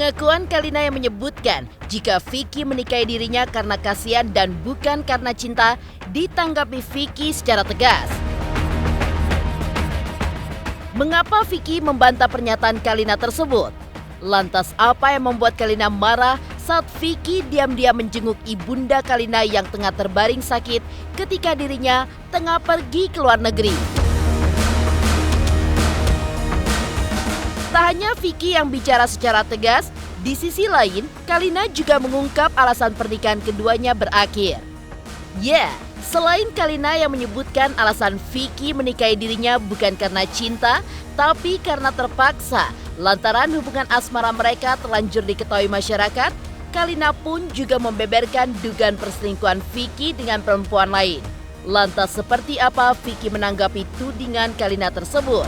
Pengakuan Kalina yang menyebutkan jika Vicky menikahi dirinya karena kasihan dan bukan karena cinta ditanggapi Vicky secara tegas. Mengapa Vicky membantah pernyataan Kalina tersebut? Lantas apa yang membuat Kalina marah saat Vicky diam-diam menjenguk ibunda Kalina yang tengah terbaring sakit ketika dirinya tengah pergi ke luar negeri? Tak hanya Vicky yang bicara secara tegas, di sisi lain Kalina juga mengungkap alasan pernikahan keduanya berakhir. Selain Kalina yang menyebutkan alasan Vicky menikahi dirinya bukan karena cinta, tapi karena terpaksa lantaran hubungan asmara mereka terlanjur diketahui masyarakat, Kalina pun juga membeberkan dugaan perselingkuhan Vicky dengan perempuan lain. Lantas seperti apa Vicky menanggapi tudingan Kalina tersebut?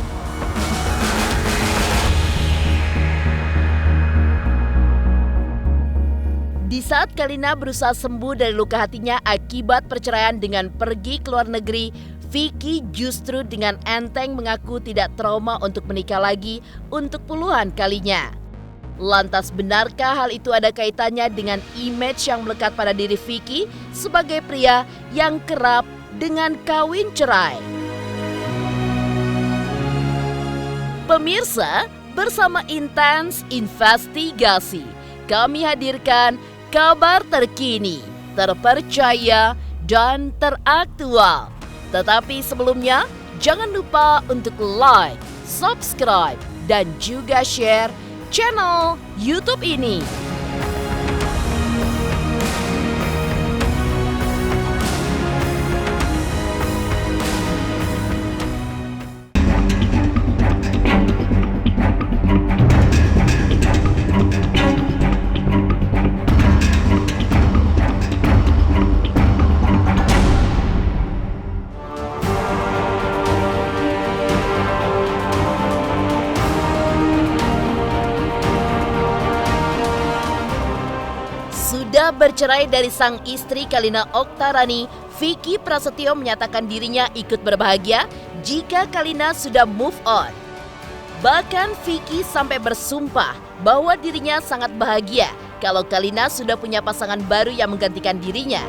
Di saat Kalina berusaha sembuh dari luka hatinya akibat perceraian dengan pergi ke luar negeri, Vicky justru dengan enteng mengaku tidak trauma untuk menikah lagi untuk puluhan kalinya. Lantas benarkah hal itu ada kaitannya dengan image yang melekat pada diri Vicky sebagai pria yang kerap dengan kawin cerai? Pemirsa, bersama Intens Investigasi, kami hadirkan kabar terkini, terpercaya, dan teraktual. Tetapi sebelumnya, jangan lupa untuk like, subscribe, dan juga share channel YouTube ini. Sudah bercerai dari sang istri Kalina Oktarani, Vicky Prasetyo menyatakan dirinya ikut berbahagia jika Kalina sudah move on. Bahkan Vicky sampai bersumpah bahwa dirinya sangat bahagia kalau Kalina sudah punya pasangan baru yang menggantikan dirinya.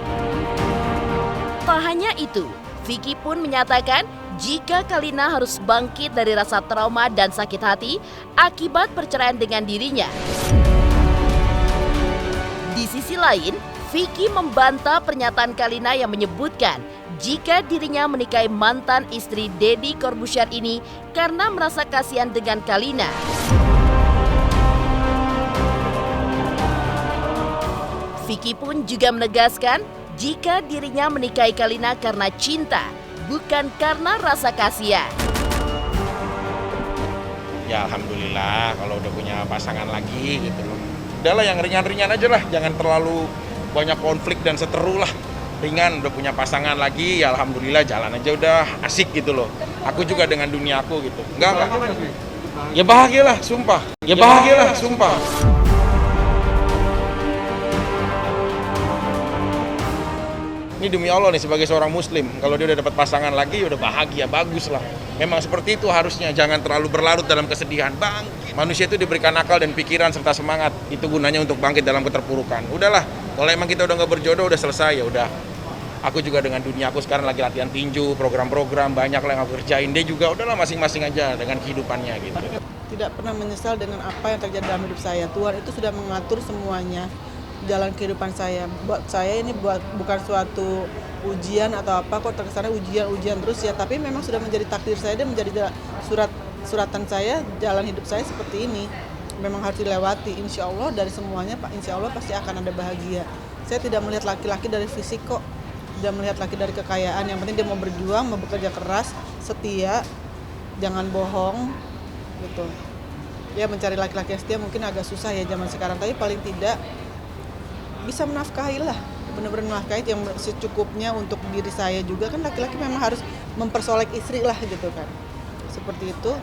Tak hanya itu, Vicky pun menyatakan jika Kalina harus bangkit dari rasa trauma dan sakit hati akibat perceraian dengan dirinya. Di sisi lain, Vicky membantah pernyataan Kalina yang menyebutkan jika dirinya menikahi mantan istri Deddy Corbuzier ini karena merasa kasihan dengan Kalina. Vicky pun juga menegaskan jika dirinya menikahi Kalina karena cinta, bukan karena rasa kasihan. Ya alhamdulillah kalau udah punya pasangan lagi gitu loh. Udahlah yang ringan-ringan aja lah, jangan terlalu banyak konflik dan seteru lah. Ringan, udah punya pasangan lagi, ya alhamdulillah jalan aja udah asik gitu loh. Aku juga dengan dunia aku gitu. Enggak. Ya bahagialah, sumpah. Ya bahagialah, sumpah. Ini demi Allah nih sebagai seorang muslim, kalau dia udah dapat pasangan lagi udah bahagia, bagus lah. Memang seperti itu harusnya, jangan terlalu berlarut dalam kesedihan. Manusia itu diberikan akal dan pikiran serta semangat, itu gunanya untuk bangkit dalam keterpurukan. Udahlah, kalau emang kita udah nggak berjodoh udah selesai ya udah. Aku juga dengan dunia aku sekarang lagi latihan tinju, program-program banyak lah yang aku kerjain. Dia juga udahlah masing-masing aja dengan kehidupannya gitu. Tidak pernah menyesal dengan apa yang terjadi dalam hidup saya. Tuhan itu sudah mengatur semuanya. Jalan kehidupan saya. Buat saya ini bukan suatu ujian atau apa, kok terkesannya ujian terus ya, tapi memang sudah menjadi takdir saya dan menjadi suratan saya, jalan hidup saya seperti ini. Memang harus dilewati, insya Allah dari semuanya Pak, insya Allah pasti akan ada bahagia. Saya tidak melihat laki-laki dari fisik kok, tidak melihat laki dari kekayaan, yang penting dia mau berjuang, mau bekerja keras, setia, jangan bohong gitu. Ya mencari laki-laki yang setia mungkin agak susah ya zaman sekarang, tapi paling tidak bisa menafkahi lah, benar-benar menafkahi yang secukupnya untuk diri saya juga. Kan laki-laki memang harus mempersolek istri lah gitu kan, seperti itu.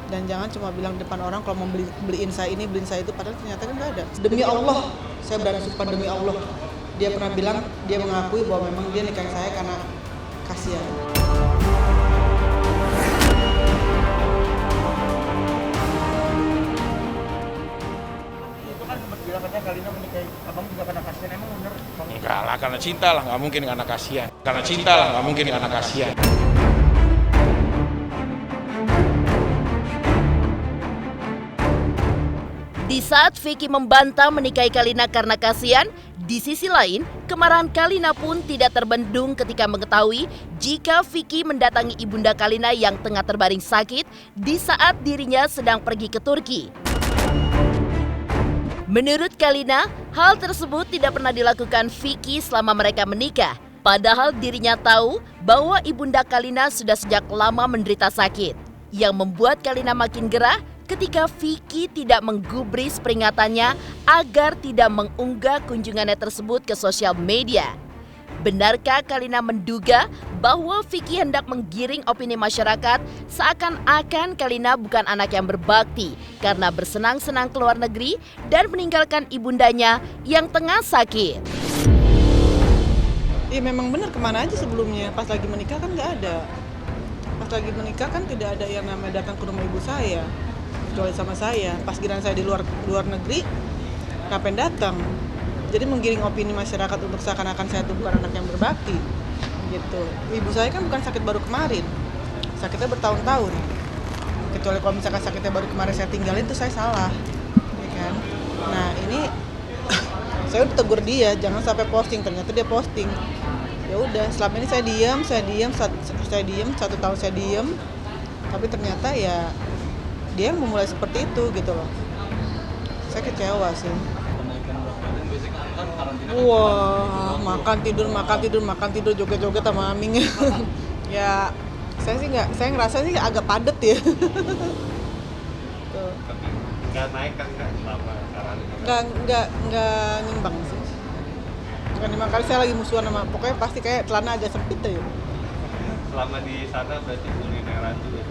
Dan jangan cuma bilang di depan orang kalau mau beliin saya ini, beliin saya itu, padahal ternyata kan nggak ada. Demi Allah, saya berani sumpah demi Allah, dia pernah bilang, dia mengakui bahwa memang dia nikahin saya karena kasihan. katanya Kalina menikahi abang juga karena kasihan, emang bener? Enggak lah, karena cinta lah, nggak mungkin karena kasihan. Karena cinta lah, nggak mungkin karena kasihan. Di saat Vicky membantah menikahi Kalina karena kasihan, di sisi lain, kemarahan Kalina pun tidak terbendung ketika mengetahui jika Vicky mendatangi ibunda Kalina yang tengah terbaring sakit di saat dirinya sedang pergi ke Turki. Menurut Kalina, hal tersebut tidak pernah dilakukan Vicky selama mereka menikah. Padahal dirinya tahu bahwa ibunda Kalina sudah sejak lama menderita sakit. Yang membuat Kalina makin gerah ketika Vicky tidak menggubris peringatannya agar tidak mengunggah kunjungannya tersebut ke sosial media. Benarkah Kalina menduga bahwa Vicky hendak menggiring opini masyarakat seakan-akan Kalina bukan anak yang berbakti karena bersenang-senang ke luar negeri dan meninggalkan ibundanya yang tengah sakit? Iya memang benar, kemana aja sebelumnya, pas lagi menikah kan nggak ada. Pas lagi menikah kan tidak ada yang namanya datang ke rumah ibu saya, kecuali sama saya. Pas giliran saya di luar negeri, ngapain datang? Jadi menggiring opini masyarakat untuk seakan-akan saya itu bukan anak yang berbakti, gitu. Ibu saya kan bukan sakit baru kemarin, sakitnya bertahun-tahun. Kecuali kalau misalkan sakitnya baru kemarin saya tinggalin, itu saya salah, ya kan? Nah ini saya udah tegur dia, jangan sampai posting. Ternyata dia posting. Ya udah, selama ini saya diam, 1 tahun saya diam. Tapi ternyata ya dia memulai seperti itu gitu loh. Saya kecewa sih. Wah, makan tidur, joget-joget sama Aming. Ya, saya ngerasa sih agak padet ya. Tuh. Nggak naik kan nggak selama sekarang? Nggak nyimbang sih. Bukan 5 kali saya lagi musuhan sama, pokoknya pasti kayak celana agak sempit ya. Selama di sana berarti kulineran juga?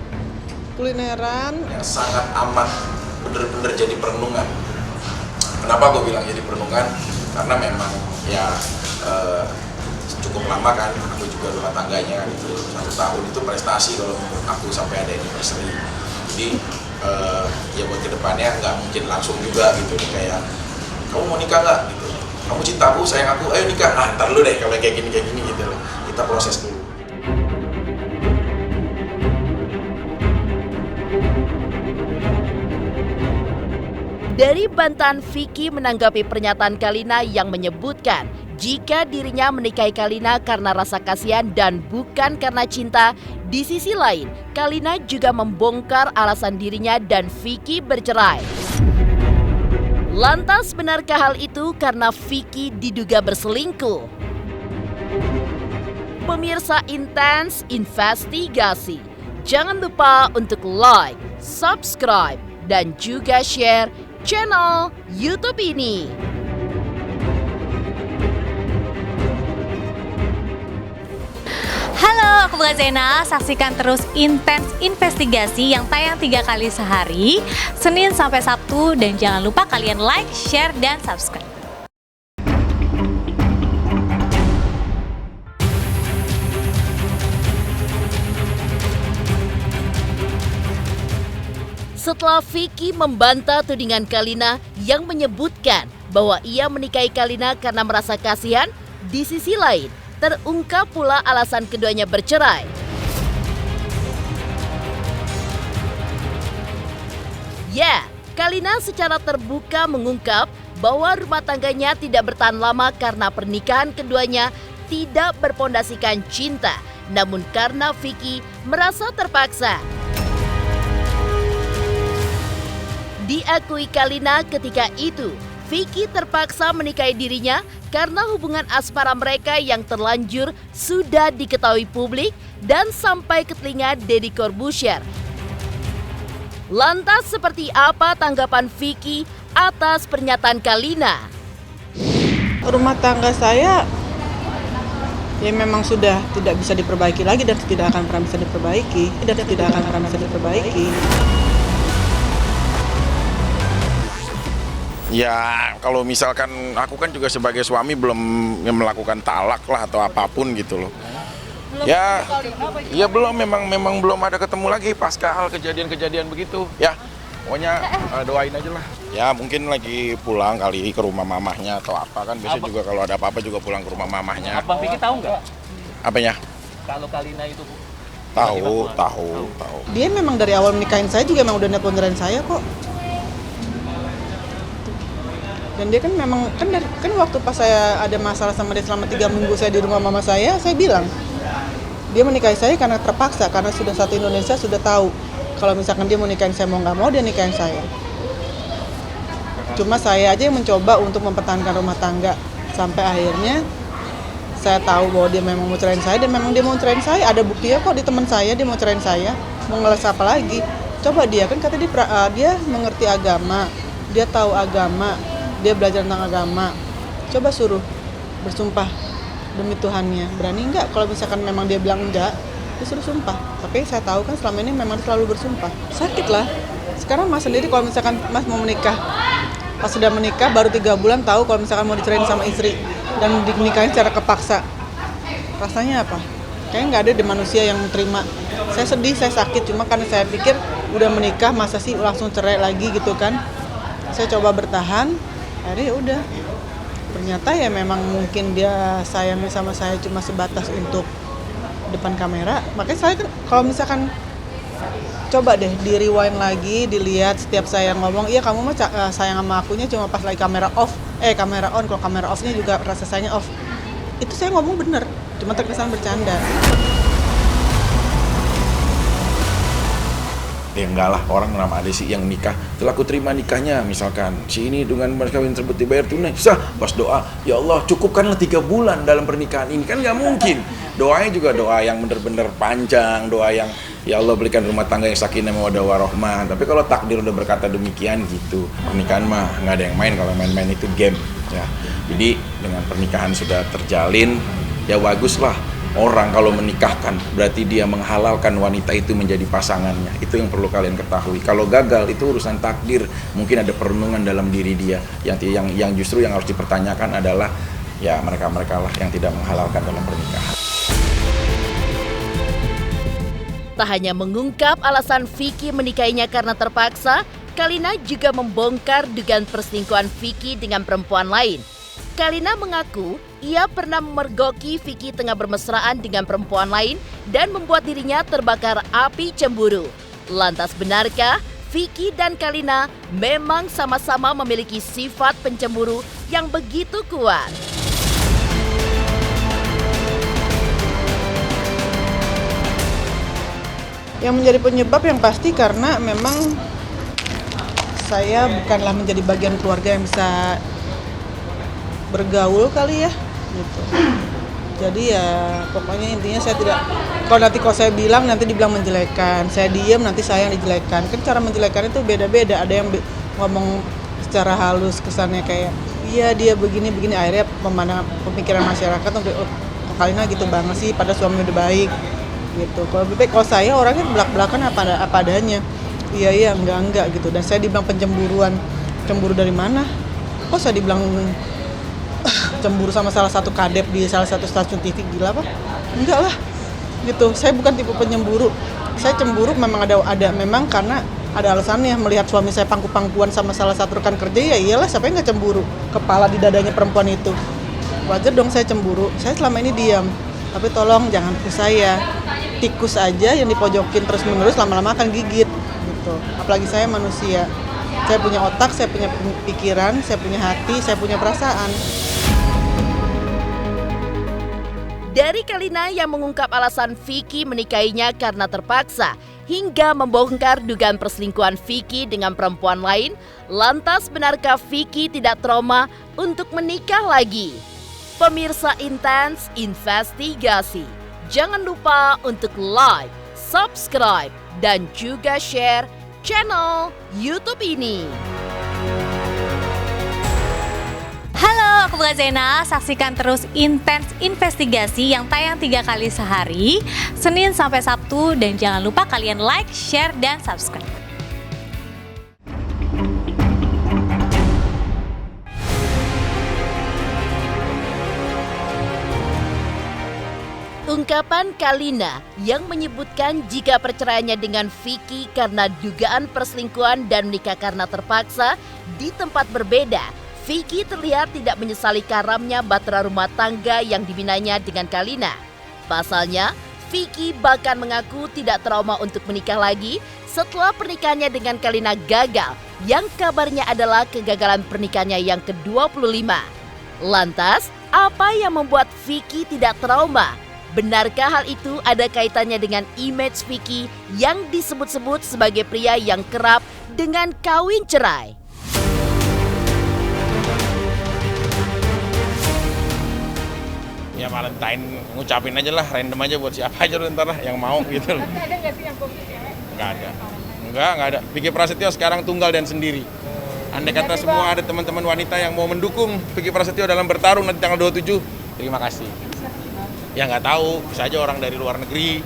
Kulineran Yang sangat amat bener-bener jadi perenungan. Kenapa gue bilang jadi perenungan? Karena memang ya cukup lama kan, aku juga rumah tangganya kan itu 1 tahun itu prestasi kalau menurut aku sampai ada anniversary. Jadi ya buat kedepannya nggak mungkin langsung juga gitu, kayak kamu mau nikah nggak gitu, kamu cinta aku, sayang aku, ayo nikah. Nah ntar lu deh kalau kayak gini gitu, kita proses dulu. Dari bantahan Vicky menanggapi pernyataan Kalina yang menyebutkan jika dirinya menikahi Kalina karena rasa kasihan dan bukan karena cinta, di sisi lain Kalina juga membongkar alasan dirinya dan Vicky bercerai. Lantas benarkah hal itu karena Vicky diduga berselingkuh? Pemirsa Intens Investigasi, jangan lupa untuk like, subscribe, dan juga share channel YouTube ini. Halo, aku Bunga Zainal. Saksikan terus Intens Investigasi yang tayang 3 kali sehari, Senin sampai Sabtu, dan jangan lupa kalian like, share, dan subscribe. Setelah Vicky membantah tudingan Kalina yang menyebutkan bahwa ia menikahi Kalina karena merasa kasihan, di sisi lain terungkap pula alasan keduanya bercerai. Ya, Kalina secara terbuka mengungkap bahwa rumah tangganya tidak bertahan lama karena pernikahan keduanya tidak berpondasikan cinta, namun karena Vicky merasa terpaksa. Diakui Kalina ketika itu, Vicky terpaksa menikahi dirinya karena hubungan asmara mereka yang terlanjur sudah diketahui publik dan sampai ke telinga Deddy Corbuzier. Lantas seperti apa tanggapan Vicky atas pernyataan Kalina? rumah tangga saya ya memang sudah tidak bisa diperbaiki lagi dan tidak akan pernah bisa diperbaiki. Ya kalau misalkan aku kan juga sebagai suami belum melakukan talak lah atau apapun gitu loh. Ya belum memang belum ada ketemu lagi pasca hal kejadian begitu. Ya Pokoknya doain aja lah. Ya mungkin lagi pulang kali ke rumah mamahnya atau apa kan. Biasanya juga kalau ada apa-apa juga pulang ke rumah mamahnya. Abang Vicky tahu nggak Apanya? kalau Kalina itu, Bu? Tahu. Dia memang dari awal menikahin saya juga emang udah niat nyerahin saya kok. Dan dia kan memang kan waktu pas saya ada masalah sama dia selama 3 minggu saya di rumah mama saya bilang dia menikahi saya karena terpaksa, karena sudah satu Indonesia sudah tahu kalau misalkan dia mau nikahin saya mau nggak mau dia nikahin saya. Cuma saya aja yang mencoba untuk mempertahankan rumah tangga sampai akhirnya saya tahu bahwa dia memang mau cerain saya dan memang dia mau cerain saya. Ada buktinya kok di teman saya dia mau cerain saya. Mau ngeles apa lagi? Coba dia kan kata dia mengerti agama, dia tahu agama, dia belajar tentang agama. Coba suruh bersumpah demi Tuhannya. Berani nggak? Kalau misalkan memang dia bilang enggak, disuruh sumpah. Tapi saya tahu kan selama ini memang selalu bersumpah. Sakit lah. Sekarang Mas sendiri kalau misalkan Mas mau menikah, pas sudah menikah baru 3 bulan tahu kalau misalkan mau dicerain sama istri dan dinikahin secara kepaksa. Rasanya apa? Kayaknya nggak ada di manusia yang terima. Saya sedih, saya sakit. Cuma karena saya pikir udah menikah masa sih langsung cerai lagi gitu kan. Saya coba bertahan. Akhirnya ya udah. Ternyata ya memang mungkin dia sayangnya sama saya cuma sebatas untuk depan kamera. Makanya saya kan kalau misalkan coba deh di rewind lagi, dilihat setiap saya ngomong, iya kamu mah sayang sama akunya cuma pas lagi kamera off, kamera on, kalau kamera offnya juga rasa sayangnya off. Itu saya ngomong bener, cuma terkesan bercanda. Ya enggak lah, orang nama ada sih yang nikah setelah aku terima nikahnya misalkan si ini dengan mas kawin tersebut dibayar tunai sah, pas doa ya Allah cukupkanlah 3 bulan dalam pernikahan ini, kan nggak mungkin. Doanya juga doa yang bener-bener panjang, doa yang ya Allah berikan rumah tangga yang sakinah mawaddah warahmah. Tapi kalau takdir udah berkata demikian gitu, pernikahan mah nggak ada yang main, kalau main-main itu game ya. Jadi dengan pernikahan sudah terjalin ya bagus lah. Orang kalau menikahkan berarti dia menghalalkan wanita itu menjadi pasangannya. Itu yang perlu kalian ketahui. Kalau gagal itu urusan takdir. Mungkin ada perenungan dalam diri dia. Yang justru yang harus dipertanyakan adalah ya mereka-mereka lah yang tidak menghalalkan dalam pernikahan. Tak hanya mengungkap alasan Vicky menikahinya karena terpaksa, Kalina juga membongkar dugaan perselingkuhan Vicky dengan perempuan lain. Kalina mengaku ia pernah memergoki Vicky tengah bermesraan dengan perempuan lain dan membuat dirinya terbakar api cemburu. Lantas benarkah Vicky dan Kalina memang sama-sama memiliki sifat pencemburu yang begitu kuat? Yang menjadi penyebab yang pasti karena memang saya bukanlah menjadi bagian keluarga yang bisa bergaul kali ya gitu. Jadi ya pokoknya intinya saya tidak, kalau saya bilang nanti dibilang menjelekan, saya diem nanti saya yang dijelekan. Kan cara menjelekan itu beda-beda, ada yang ngomong secara halus kesannya kayak iya dia begini akhirnya pemikiran masyarakat untuk Kalina gitu banget sih pada suami udah baik gitu. Kalau saya orangnya belak-belakan apa adanya. Iya enggak gitu, dan saya dibilang pencemburuan. Cemburu dari mana? Kok saya dibilang cemburu sama salah satu kadep di salah satu stasiun TV, gila apa? Enggak lah, gitu. Saya bukan tipe penyemburu. Saya cemburu memang ada memang karena ada alasannya. Melihat suami saya pangku-pangkuan sama salah satu rekan kerja, ya iyalah siapa yang nggak cemburu. Kepala di dadanya perempuan itu, wajar dong saya cemburu. Saya selama ini diam, tapi tolong jangan ke saya. Tikus aja yang dipojokin terus-menerus lama-lama akan gigit, gitu. Apalagi saya manusia. Saya punya otak, saya punya pikiran, saya punya hati, saya punya perasaan. Dari Kalina yang mengungkap alasan Vicky menikahinya karena terpaksa, hingga membongkar dugaan perselingkuhan Vicky dengan perempuan lain, lantas benarkah Vicky tidak trauma untuk menikah lagi? Pemirsa Intens Investigasi, jangan lupa untuk like, subscribe, dan juga share channel YouTube ini. Halo, aku Bunga Zainal. Saksikan terus Intens Investigasi yang tayang 3 kali sehari, Senin sampai Sabtu, dan jangan lupa kalian like, share, dan subscribe. Ungkapan Kalina yang menyebutkan jika perceraiannya dengan Vicky karena dugaan perselingkuhan dan menikah karena terpaksa di tempat berbeda. Vicky terlihat tidak menyesali karamnya bahtera rumah tangga yang dibinanya dengan Kalina. Pasalnya, Vicky bahkan mengaku tidak trauma untuk menikah lagi setelah pernikahannya dengan Kalina gagal, yang kabarnya adalah kegagalan pernikahannya yang ke-25. Lantas, apa yang membuat Vicky tidak trauma? Benarkah hal itu ada kaitannya dengan image Vicky yang disebut-sebut sebagai pria yang kerap dengan kawin cerai? Ya Valentine ngucapin aja lah, random aja buat siapa aja ntar lah yang mau gitu. Tapi ada nggak sih yang komit cewek? Nggak ada. Nggak ada. Vicky Prasetyo sekarang tunggal dan sendiri. Andai kata semua ada teman-teman wanita yang mau mendukung Vicky Prasetyo dalam bertarung nanti tanggal 27, terima kasih. Ya nggak tahu, bisa aja orang dari luar negeri,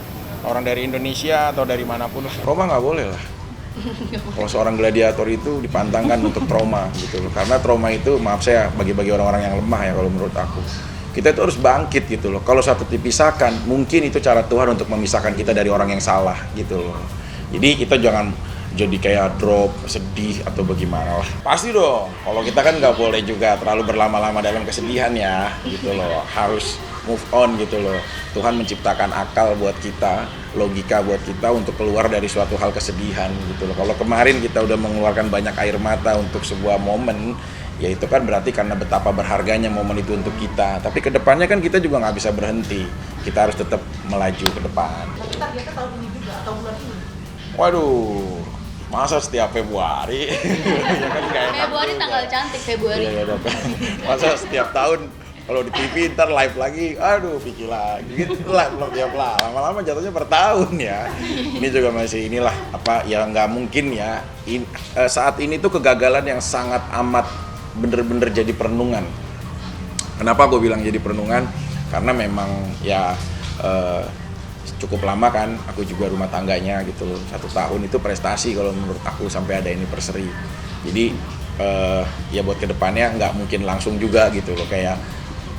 orang dari Indonesia atau dari manapun lah. Trauma nggak boleh lah. Kalau seorang gladiator itu dipantangkan untuk trauma gitu loh. Karena trauma itu, maaf saya, bagi-bagi orang-orang yang lemah ya kalau menurut aku. Kita itu harus bangkit gitu loh. Kalau satu dipisahkan, mungkin itu cara Tuhan untuk memisahkan kita dari orang yang salah gitu loh. Jadi kita jangan jadi kayak drop, sedih atau bagaimana lah. Pasti dong, kalau kita kan nggak boleh juga terlalu berlama-lama dalam kesedihan ya gitu loh. Harus move on gitu loh. Tuhan menciptakan akal buat kita, logika buat kita untuk keluar dari suatu hal kesedihan gitu loh. Kalau kemarin kita udah mengeluarkan banyak air mata untuk sebuah momen, ya itu kan berarti karena betapa berharganya momen itu untuk kita. Tapi kedepannya kan kita juga nggak bisa berhenti. Kita harus tetap melaju ke depan. Targetnya tahun ini juga atau bulan ini? Waduh, masa setiap Februari? Ya kan nggak enak Februari juga. tanggal cantik Februari. Iya, iya, masa setiap tahun kalau di TV ntar live lagi, aduh pikir lagi gitu lah, belum tiap lah, lama-lama jatuhnya per tahun ya. Ini juga masih inilah apa ya, nggak mungkin ya. Saat ini tuh kegagalan yang sangat amat bener-bener jadi perenungan. Kenapa gue bilang jadi perenungan? Karena memang ya cukup lama kan, aku juga rumah tangganya gitu loh. 1 tahun itu prestasi kalau menurut aku sampai ada anniversary. Jadi ya buat kedepannya nggak mungkin langsung juga gitu loh, kayak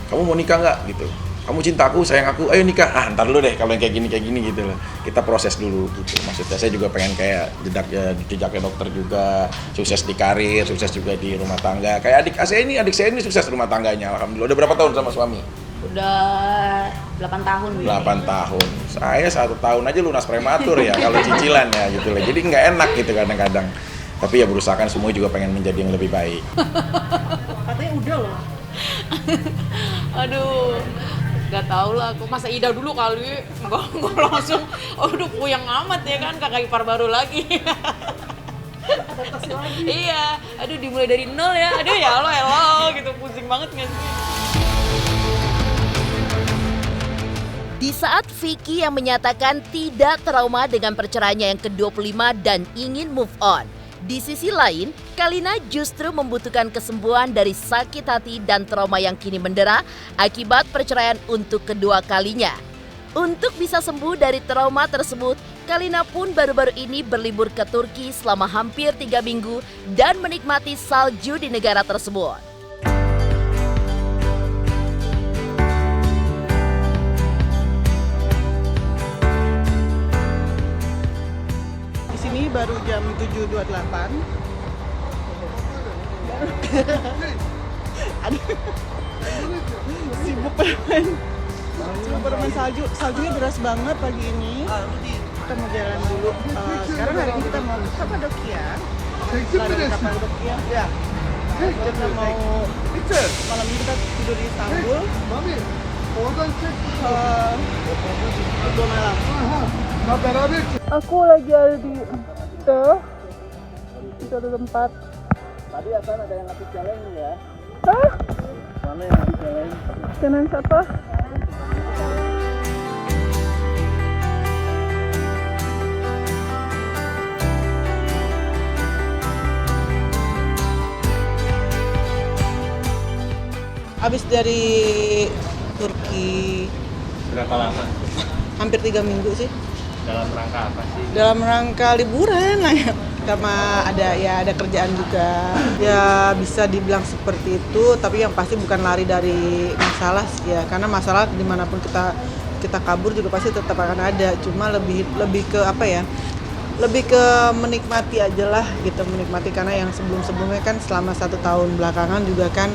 kamu mau nikah nggak gitu, kamu cinta aku, sayang aku, ayo nikah, ntar dulu deh kalau yang kayak gini gitu loh, kita proses dulu gitu. Maksudnya saya juga pengen kayak jejaknya dokter juga, sukses di karir, sukses juga di rumah tangga, kayak adik saya ini sukses rumah tangganya, alhamdulillah. Udah berapa tahun sama suami? Udah 8 tahun. 8 tahun, saya 1 tahun aja lunas prematur ya kalau cicilan ya gitu loh, jadi nggak enak gitu kadang-kadang. Tapi ya berusahakan semua juga pengen menjadi yang lebih baik. Katanya udah loh. Aduh, nggak tahu lah aku. Masa Ida dulu kali, nggak langsung. Aduh, puyeng amat ya kan, kakak ipar baru lagi. Adaptasi lagi. Iya, aduh dimulai dari nol ya. Aduh ya Allah, gitu, pusing banget nggak sih? Di saat Vicky yang menyatakan tidak trauma dengan perceraiannya yang ke-25 dan ingin move on, di sisi lain, Kalina justru membutuhkan kesembuhan dari sakit hati dan trauma yang kini mendera akibat perceraian untuk kedua kalinya. Untuk bisa sembuh dari trauma tersebut, Kalina pun baru-baru ini berlibur ke Turki selama hampir 3 minggu dan menikmati salju di negara tersebut. Ini baru jam 7.28. Sibuk bermain salju. Saljunya deras banget pagi ini. Kita mau jalan dulu. Sekarang hari ini kita mau ke Kapadokia. Dari Kapadokia. Ya. Kita mau malam ini kita tidur di Istanbul. 2 malam. Aku lagi ada di satu tempat. Tadi akan ada yang ngasih challenge ya? Hah? Mana yang ngasih challenge? Challenge apa? Habis dari Turki Berapa lama? hampir 3 minggu sih. Dalam rangka apa sih? Dalam rangka liburan lah ya. Sama ada kerjaan juga. Ya bisa dibilang seperti itu, tapi yang pasti bukan lari dari masalah sih ya. Karena masalah dimanapun kita kita kabur juga pasti tetap akan ada, cuma lebih ke apa ya, lebih ke menikmati aja lah gitu, menikmati karena yang sebelumnya kan selama 1 tahun belakangan juga kan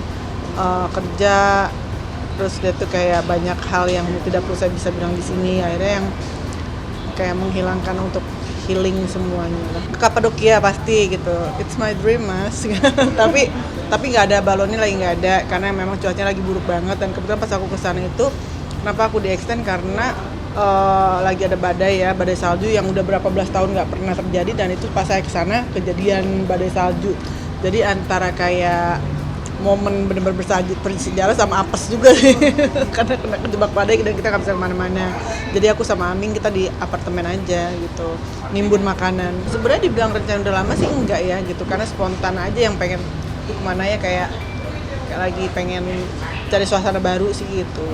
kerja, terus dia tuh kayak banyak hal yang tidak perlu saya bisa bilang di sini, akhirnya yang kayak menghilangkan untuk healing semuanya lah. Ke Kapadokia pasti gitu, it's my dream mas. tapi nggak ada, balonnya lagi nggak ada karena memang cuacanya lagi buruk banget, dan kebetulan pas aku kesana itu kenapa aku di-extend karena lagi ada badai salju yang udah berapa belas tahun nggak pernah terjadi, dan itu pas saya kesana kejadian badai salju, jadi antara kayak momen benar-benar bersejarah sama apes juga sih. Karena kena kejebak badai dan kita nggak bisa kemana-mana. Jadi aku sama Aming kita di apartemen aja gitu, nimbun makanan. Sebenarnya dibilang rencana udah lama sih enggak ya gitu, karena spontan aja yang pengen kemana ya, kayak lagi pengen cari suasana baru sih gitu.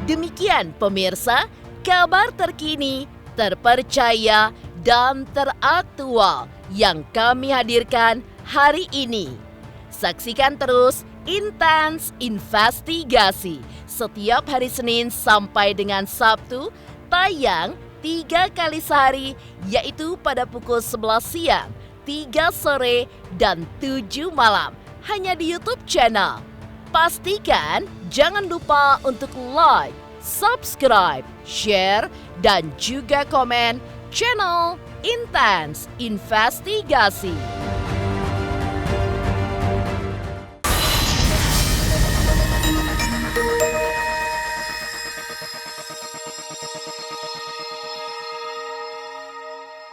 Demikian pemirsa, kabar terkini, terpercaya, dan teraktual yang kami hadirkan hari ini. Saksikan terus Intens Investigasi setiap hari Senin sampai dengan Sabtu, tayang 3 kali sehari, yaitu pada pukul 11 siang, 3 sore, dan 7 malam, hanya di YouTube channel. Pastikan jangan lupa untuk like, subscribe, share, dan juga komen channel Intens Investigasi.